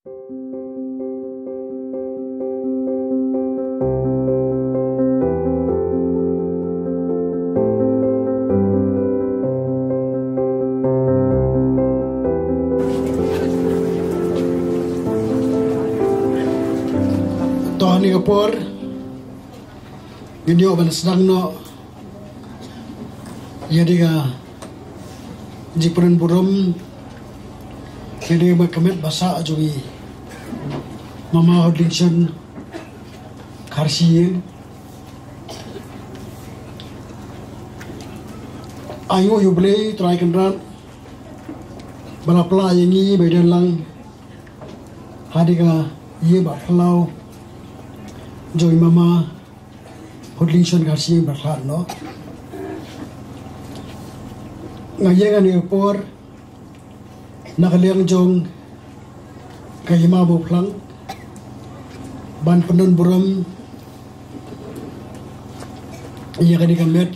Tuhan Singapore ini orang sedang no jadi jiperan buram jadi berkemet bahasa ajuwi mama audition karsi ayo yuble try kendran balapla ini badan lang hadika ye baklau joy mama audition karsi berkhat no ngayengan ni por nakaliang jong kahima boplang ban penun buram iya kadi kamet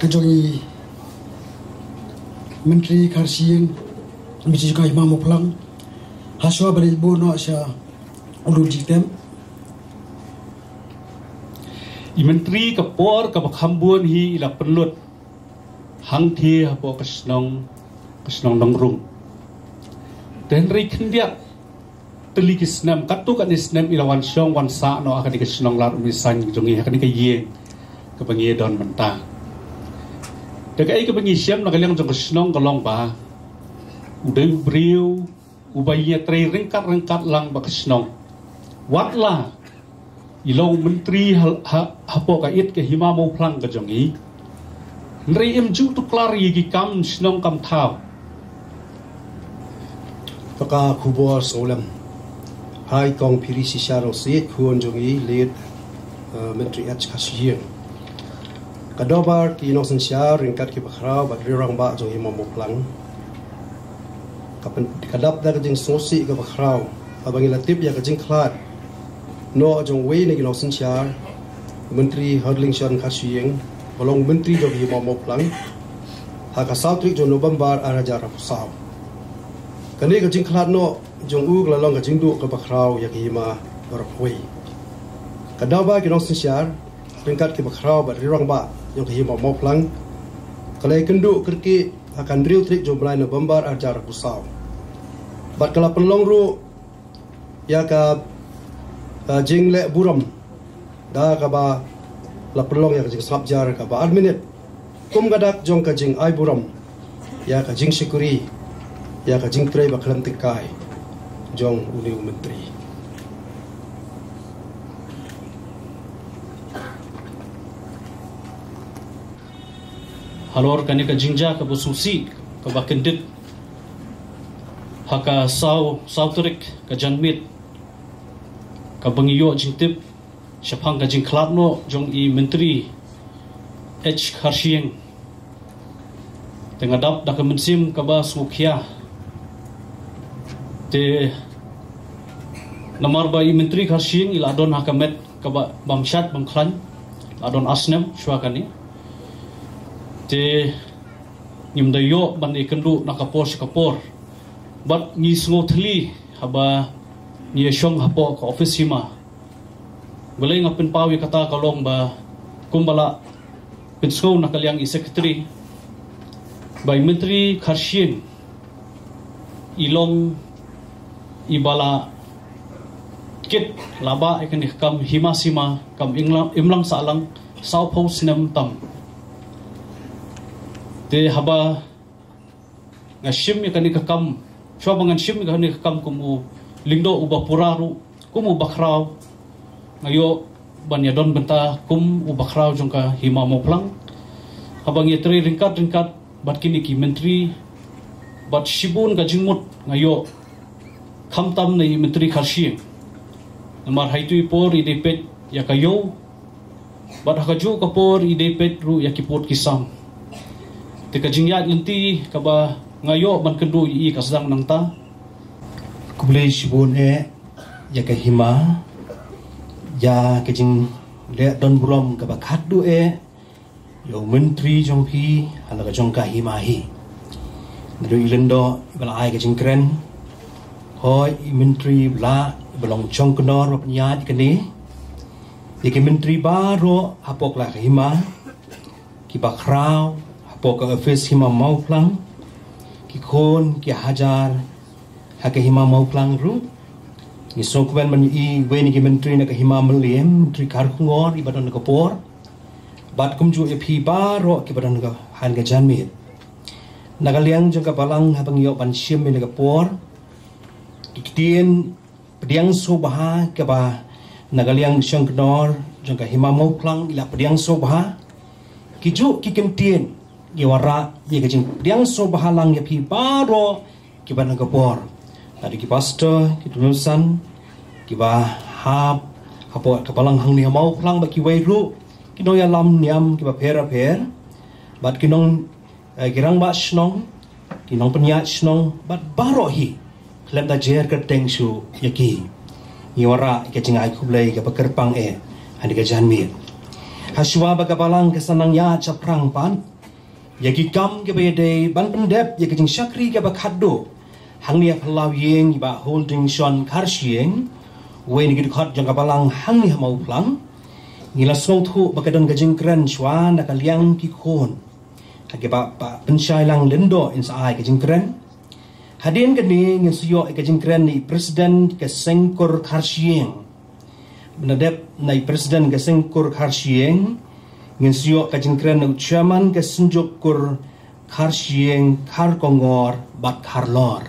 kejongi menteri karsieng misi kahima boplang haswa bari bono sya ulul jitem i menteri kapor kabakhambuan hi ila penlut hang thi hapo kasnong dongrung dan ri khendia teli kisnam katu kan isnam ilawan syong wan sa no akan dikasnong lar umisan jongi akan dikaye ke bangi don mentang dekai ke bangi siam nak liang jong kasnong golong ba udai briu ubaya tre ringkat lang ba kasnong watla ilong menteri hapo kait ke hima mo plang ke jongi Nri imju tu klari gi kam snong kam thao. Paka kubor solam. Hai kong piri sisaro sit kuon jongi lead menteri H kasih. Kadobar ki nosen syar ringkat ki bakrau bat rirang ba jongi momoplang. Kapan kadap da kajing sosi ke bakrau. Abangi latip ya kajing klat. No jong wei ni nosen syar menteri Hardlingshon kasih Balong menteri jogi momoplang haka sautrik jo November arajar pusau kani kajing klat no jong u glalong kajing du ke bakrau yaki ma barapoi kadaba ki nong sinsyar ringkat ki bakrau bat rirang ba jong ki momoplang kalai kendu kerki akan drill trik jo mulai November arajar pusau bat kala penlong ru ya ka jing le buram da ka ba la perlong ya kajing sabjar ka ba minute kum gadak jong kajing ai buram ya kajing sikuri ya kajing trei baklam tikai jong uni menteri halor kani kajing ja ka bususi ka bakendit haka sauturik ka janmit ka bangiyo jingtip Syapang kajing klat no jong i menteri H Karsieng tengah dap dak mensim kaba sukia te namar ba i menteri Karsieng ila adon hakamet kaba bamshat bangklan adon asnem syuakani te nyimdayo ban ikendu nakapor bat ngi sngothli haba ni syong hapo ka office hima Balay nga pinpawi kata kalong ba kumbala pinsko na kalyang i-secretary by Menteri Karsieng ilong ibala kit laba ikan kam himasima kam imlang salang sao po sinam tam te haba nga shim ikan ikakam syabang shim ikan ikakam kumu lingdo uba puraru kumu bakraw ngayo banyadon benta kum ubakraw jongka hima moplang habang yetri ringkat bat kini ki menteri bat shibun ka jingmut ngayo khamtam nei menteri Karsieng namar haitu ipor idepet yakayo bat hakaju kapor idepet ru yakipot kisam te kajingyat inti kaba ngayo ban kendu i kasdang nangta kublei shibun yakahima ya kejing le don buram ka bakhat du yo menteri jong pi ala ka jong ka himahi do ilendo bala ai kejing kren hoi menteri bla belong chong kenor penya di kene di menteri baru apok la hima ki bakrau apok office hima mau plang ki kon ki hajar hak hima mau plang ru ni sokwen man I weni ki menteri na hima meliem menteri karkungor ibadan ka por bat kumju ya pi baru ki badan ka han ka janmit nagaliang jong ka balang habang yo ban sim ni ka por Ikitien pediang sobaha ke ba nagaliang siang kenor jangka hima mau plang ila pediang sobaha kiju kikemtien giwara ye kajing pediang sobaha lang ya pi baro ki ba nagapor tadi ki pastor ki tunusan ki ba hap hapo kapalang hang ni mau plang ba ki wairu ki no ya lam niam ki ba pera per bat ki nong girang ba snong ki nong penya snong bat baro hi lem da jer ka teng su yaki iwara ke jingai kublai ke pekerpang andi ke janmi haswa ba kapalang ke sanang ya chaprang pan yaki kam ke bede ban pendep yaki jing syakri ke ba khaddo hang ni phalaw yeng ba holding shon karsieng wen gi khat jang kapalang hang ni mau plang ngila song thu ba kadon ke jing kran shwa na kaliang ki khon hage ba pensyai lang lendo insai ke jing kran Hadin kini ngesiyo ikajing keren ni Presiden ke Sengkur Karsieng. Menadep na Presiden ke Sengkur Karsieng ngesiyo ikajing keren ni Chairman ke Senjukur Karsieng Karkongor Bat Karlor.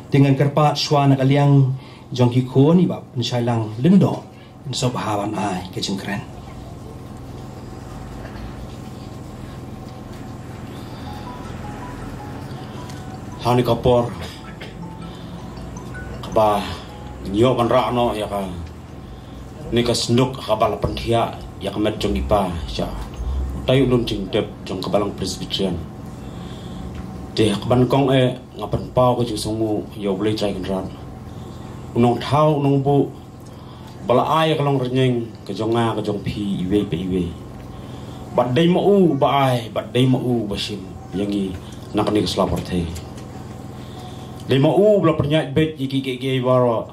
Dengan kerpat swa na kaliang jongki ko ni ba pensailang lindo so bahawan ai ikajing keren. Hani kapor kaba nyo kan rakno ya ka ni ka senduk kabal penthia ya ka met jong ipa sya tay ulun jing dep jong kabalang presbyterian de kaban kong ngapan pau ko jing songu yo blai trai kan ran unong thau unong bu bala ai ka long renyeng ka jonga ka jong pi iwe pe iwe bat dai mo u ba ai bat dai mo u basim yangi nakani ka slapor the Lima bela pernyat bet iki waro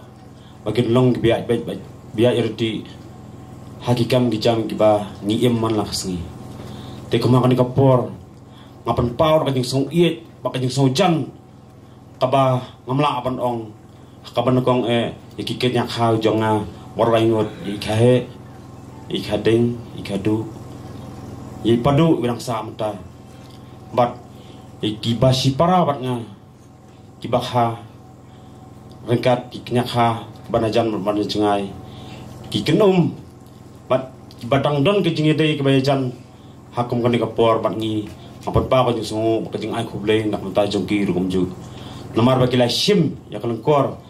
bagian long biak bet biak irti hakikam dijam kiba ni iman lah kesni. Te kemakan kapor ngapan pau kajing song iet bakajing song jan kaba ngamla apan ong kaban kong iki kenyak hau jonga warlaingot ikahe ikadeng ikadu i padu bilang sa mata bat iki basi para batnya kibakha rengkat kiknyakha banajan bermana jengai kikenum bat batang don ke jingi dei kebayajan hakum kan kapor bat ngi apat pa ko jung ko jing ai khublei nak mata jongki rukum ju nomar bakila sim ya kalengkor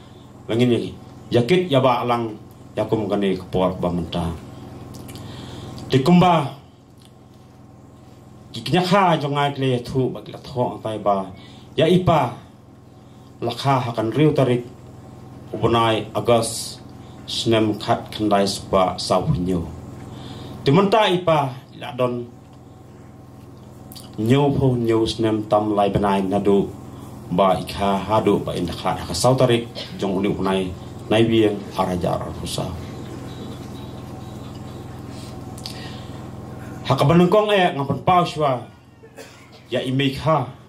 langin yaki yakit ya ba alang yakum kan kapor ba menta dikumba kiknyakha jongai kle thu bakila tho tai ba ya ipa lakha hakan riu tarik ubunai Agos snem khat khandai spa sapunyo timanta ipa ladon nyo pho nyo snem tam lai banai nadu ba ikha hadu ba indakha ka sau tarik jong uni ubunai nai bieng arajar rusa hakabanungkong ngapan pau shwa ya imekha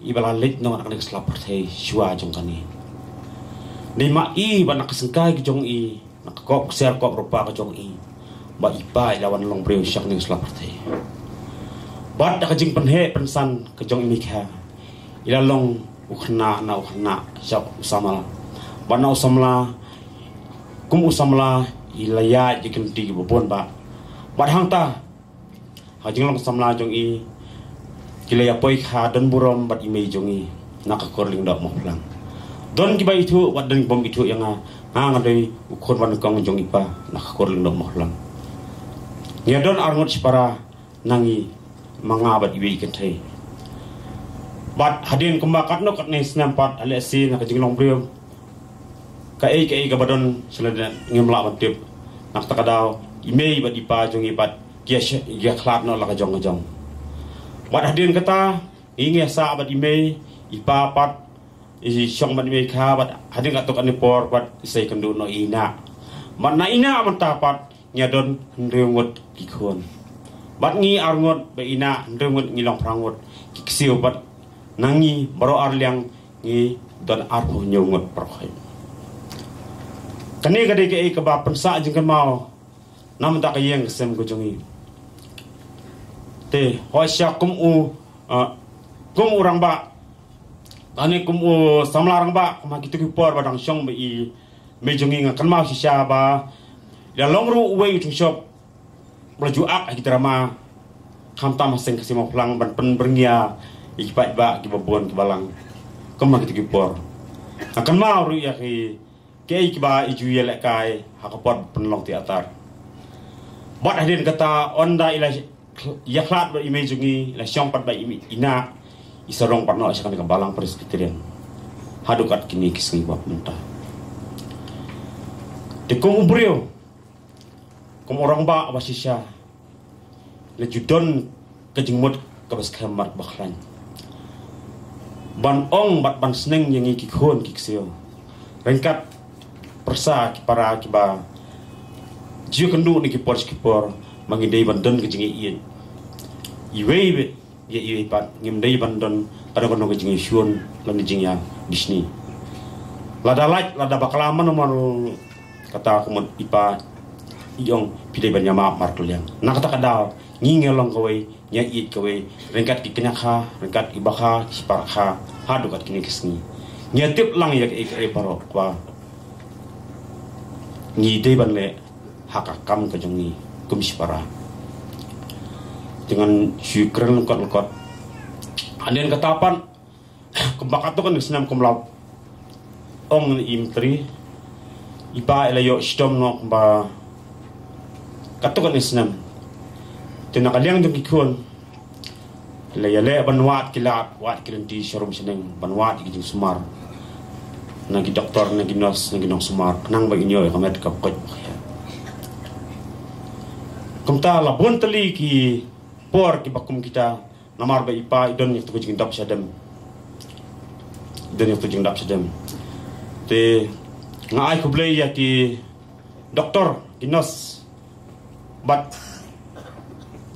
ibala lit no anak selapor thei shua jong kani ni ma I ba nakasengkai ki jong I nakakop ser kop rupa ka jong I ba ipa lawan long breu syak ni selapor thei bat ka jing penhe pensan ka jong I kha ila long ukhna syak usama ba na usamla kum usamla ilaya jikin ti bobon ba bat hang ta ha jing long samla jong I kilaya poi kha dan burom bat imei jongi nakakor ling dak mohlang don ki bai itu wat dan bom itu yang ngadai ukor ban kong jong ipa nakakor ling dak mohlang nya don arngot sipara nangi manga bat ibe ikan thai bat hadin kembakat no kat nes nampat ale si nak jinglong brio ka badon seladan ngemla batip nak takadau imei bat ipa jongi bat kia khlat no la ka jong Wat hadin kata inge sa abad ime ipa pat syong man mi kha bat hading atok ani por bat isai kendu no ina man na ina man tapat nyadon ndrengot kikon bat ngi arngot be ina ndrengot ngilong prangot kiksiu bat nangi baro arliang ngi don arpo nyongot prokhai kani gade ke ka ba pensa jingkan mau nam ta ka yeng sem ko jongi te hoisya kum urang ba ane kum samlarang ba kuma kitu ki por badang syong be i mejongi ngakan mau sisa ba ya longru uwe tu shop melaju ak drama khamtam haseng kasimo plang ban pen berngia ipat ba ki babon ki balang kuma kitu ki por akan mau ru ya ki ke ba iju yele kai hakapot penlong ti atar bot hadin kata onda ila yaklat ba imejungi la syong pat ba ina isarong patno asykan ka balang presbyterian hadukat kini kisngi bab mentah de kong ubrio kom orang ba abasisya le judon kejingmut kabas khamat bakhlan ban ong bat ban sneng yang iki khon kiksio rengkat persa ki para ki ba jiu kendu ni ki por mangindai bandan kejingi iin iwei ye iwei pat ngimdai bandan kadang-kadang kejingi syun lan jingya disni lada baklaman nomor kata kumut ipa iong pidai banyama martulian nak kata kadal ngingelong kowe nya iit kowe rengkat ki kenyakha rengkat ibakha siparkha hadukat kini kesni nyatip lang ya ke paro kwa ni dei banle hakakam kejongi kumsipara dengan syukran lekot anden katapan kebakat tu kan senam kumlap ong imtri iba elayo stom no ba katukan senam tinakaliang jong kikun layale banwat kilat wat kilanti sharum seneng banwat kijing sumar nagi doktor nagi nurse nagi nong sumar nang bagi nyoy kamet kapkot kumta labon tali ki por ki bakum kita namar ba ipa idon yang tu jing dap sadam idon yang tu jing dap sadam te ngai ku blay ya ki doktor ki nurse bat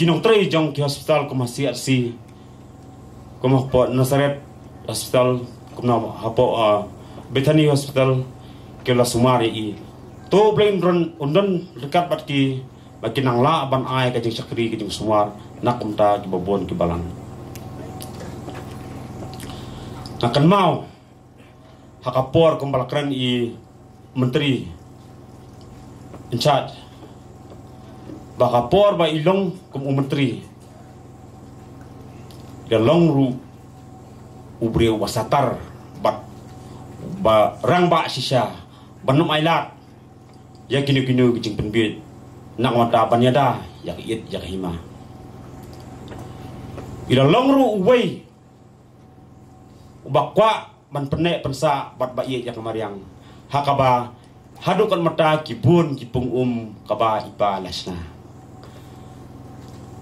ginong tre jong ki hospital ko masih si ko po Nazaret hospital ko na hapo Bethany hospital ke la sumari i to blame ron undon dekat bat ki bagi nang la ban ai ka jing sakri ka jing sumar nakumta ki babon ki balang akan mau hakapor kumbalakran i menteri in charge bakapor ba ilong kum menteri ya long ru ubri wasatar bat ba rang ba sisa banum ailat ya kini ki jing penbit nak mata banyada yak it yak hima ila longru uwei bakwa man penek pensa bat ba yak mariang hakaba hadukan mata kibun kipung kaba ipa lasna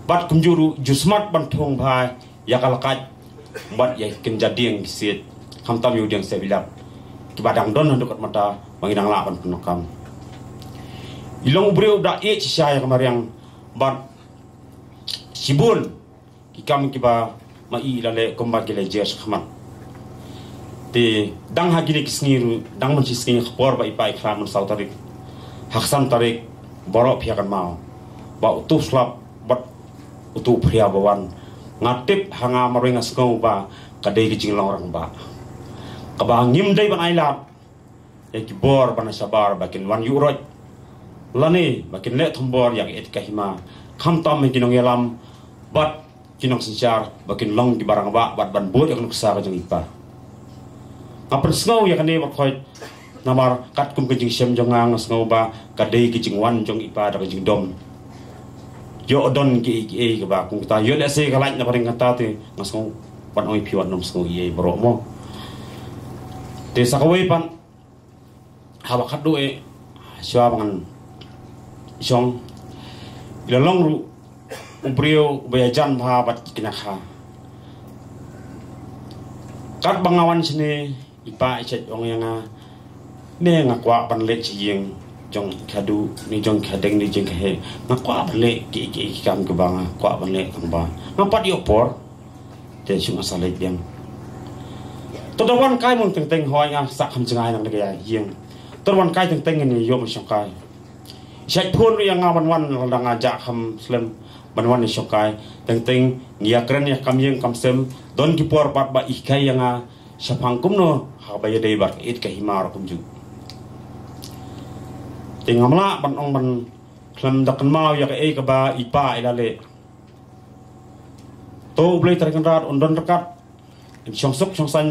bat kumjuru jusmat bantung bhai yakalakat bat yak kenjadiang kisit hamtam yudiang sebilap kibadang don hadukan mata mangidang la ban penokam ilong ubreu da e cisaya kamariang bat sibun kikam kiba mai lale komba gele jes khamat te dang hagini kisniru dang mencisni khpor ba ipai khamun sautarik haksan tarik borok piakan mau ba utuh slap bat utuh pria bawan ngatip hanga maringa skau ba kadai kijing lorang ba kabang ngimdai ban ailat e kibor ban sabar bakin wan yuroj lani makin le thombor yak et kahima khamtam me kinong yalam bat kinong sinchar bakin long di barang ba bat ban bot yak nuksa ka jong ipa apar snow yak ne bakhoy namar kat kum kijing sem jongang snow ba kadai kijing wan jong ipa da kijing dom yo odon ki ka ba kung ta yo le se ka lait na paring kata te ngasong pan oi piwan nom snow ye bro mo te sakaway pan hawakat do e siya bangan Jong ilalong ru ubrio bayajan bha bat kinakha kat bangawan sini ipa icet ong yang ne ngakwa ban le chiyeng jong kadu ni jong kadeng ni jeng kahe ngakwa ban le ki kam ke bang kwa ban le kang ba ngapa di opor te chung asale biang todawan kai mun teng teng hoi nga sak kham chengai nang de ya yeng todawan kai teng teng ni yom shokai Syait pun yang ngawan-wan lang ajak ham slam banwan ni shokai teng ngia keren ya kam yang kam sem don kipor pat ba ikai yang syapang kumno ha ba yadai bar it ka himar kum ju tengamla ban ong ban klam dakan mau ya ka ba ipa ilale to blai terkan rat undon rekat syong sok syong san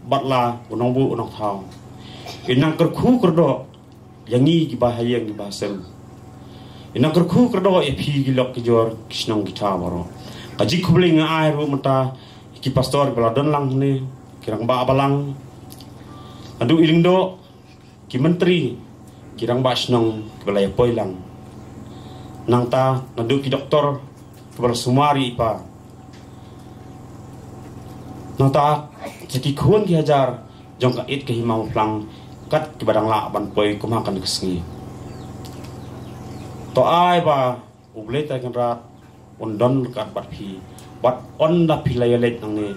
batla unong bu unong thau inang kerku kerdo yangi ki bahayang ki basel inang kerku kerdo epi gilok ki jor kisnong kita baro kaji kubling ai ru mata ki pastor beladon lang ni kirang ba balang adu ilingdo ki menteri kirang ba snong belai poilang nang ta adu ki doktor kebar sumari pa nang ta seki khun ki hajar jong ka it ke himau plang kat ki badang la ban poi kumakan kesngi to ai ba uble ta kan rat undon kat bat phi bat on da philai let nang ne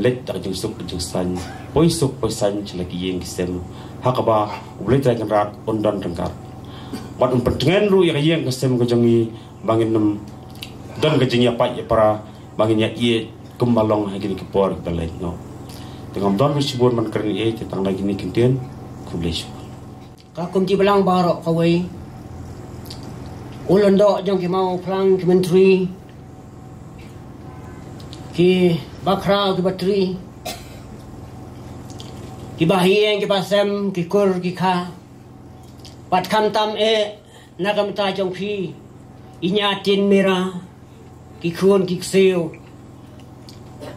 let ta jing suk jing san poi suk poi san chlaki yeng kisem hakaba uble ta kan rat undon rengkat bat pendengen ru ya yeng kisem ko jongi bangin nem don ke jing ya pa ya para bangin ya ie kumbalong hagini ke por balai no tengam don sibur man keren ye tang lagi ni kintien kublish ka kumti belang barok kawai ulun dok jong ki mau plang ki menteri ki bakra ki batri ki bahieng ki pasem ki kur ki kha pat kham tam nakam ta jong phi inya tin mera ki khun ki kseu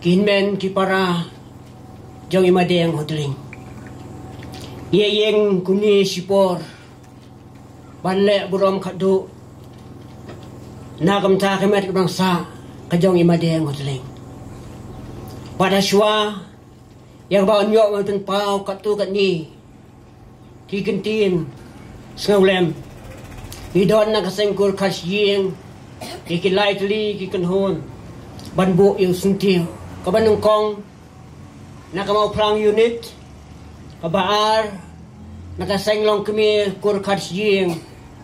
ki men ki para jong imadeng hotling ye yeng kuni sipor banle burom khadu nagam ta kemet bangsa kajong imadeng hotling pada shwa yang ba nyok ngatun pau katu kat ni ki kentin snowlem idon na kasengkur khasyeng ki lightly ki kanhon banbu yung suntiu kabanung kong nakamau plang unit kabaar nakaseng long kami kur khasyeng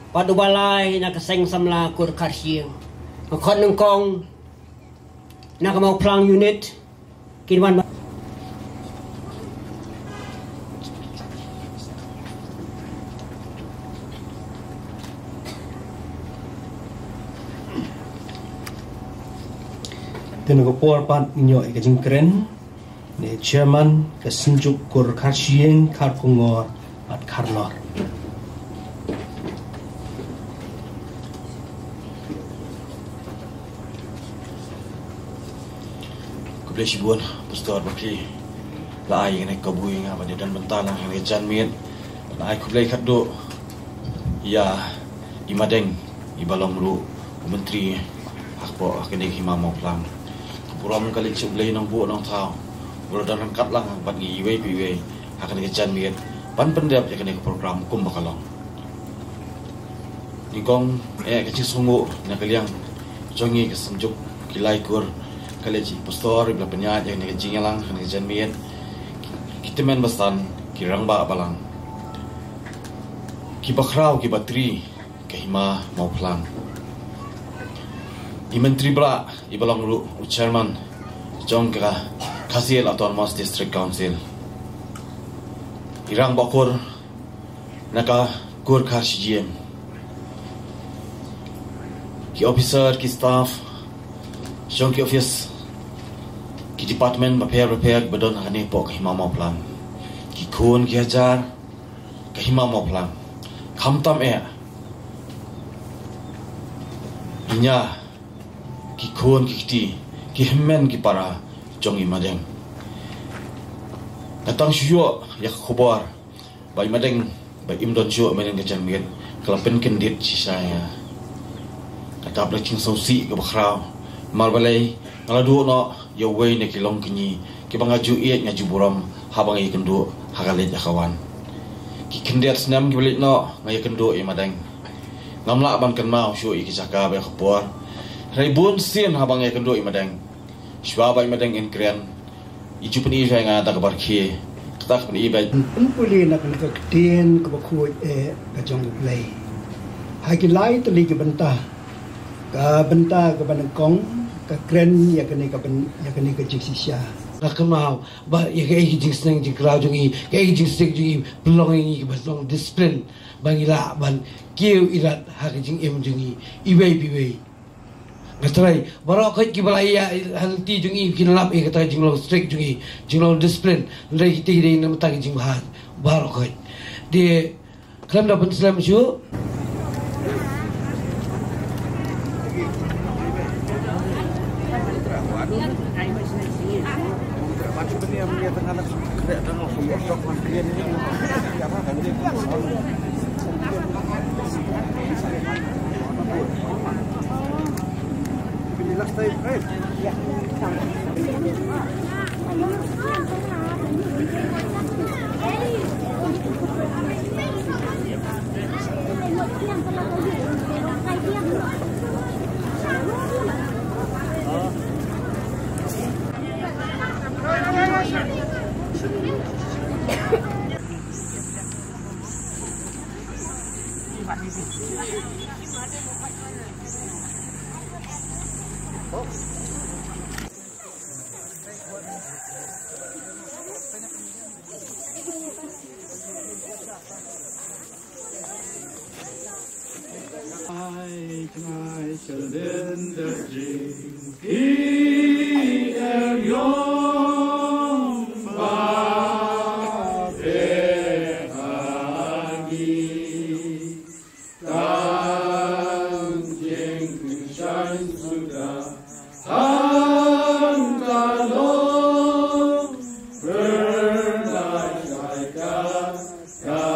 padubalay nakaseng samla kur khasyeng makon nung kong nakamau plang unit kinwan Tino por pan inyo ikajing keren ne chairman ke sinjuk kur khasyeng khar kungor at kharlor kublesi buan pastor bakli la ai ne kabui nga bani dan bentala ne janmit la ai kublai khaddo ya imadeng ibalong ru menteri akpo akene himamo plan puram kali cublai nang bu nang thau berdan kat lang ban ngi we pi we akan ke jan miet ban pendap ya kene program kum bakalong ni gong ke sungu na kaliang jongi ke senjuk kilai kur kaleji pastor bla penya ya kene jingalang kene jan miet kita men basan kirang ba balang ki bakrau ki batri ke hima mau plan di menteri bela ibalong ru chairman jong ka Khasil Autonomous District Council irang bakur naka kur khasyem ki officer ki staff jong ki office ki department repair badon hani pok himama plan ki khun ki hajar ka himama plan khamtam inya ki khun ki ti ki hemmen ki para jong imadeng datang syuyo ya khobar bai madeng bai imdon syuyo menen ke jamit kelapen kendit saya kata blacking sosi ke bakrau mal balai ngala du no yo we ne kilong kinyi ki bangaju iet ngaju buram habang i kendu hagalit ya kawan ki kendiat senam ki balik no ngaya kendo i madeng ngamla ban kan mau syu i kisaka ba khapor raibun sin habang ya kendo i madeng shwa ba i madeng in kren i chupen i nga ta kabar khi tak pen i ba Puli nak nak tien ke bakui ke jong lei. Hai ki lai tu li ke benta ke banakong ke kren ya kene ke jiksisya. Nakamau ba ya ke jing sneng jing krau jong i ke jing stik jing belonging i basong discipline bangila ban kiu irat ha ke jing em jong i wei bi wei. Ngatrai barok ki balai ya hanti jong i kinlap e kata jing lo strict jing lo discipline ndai ti dei nam ta jing bahan barok de kram da ban islam shu God.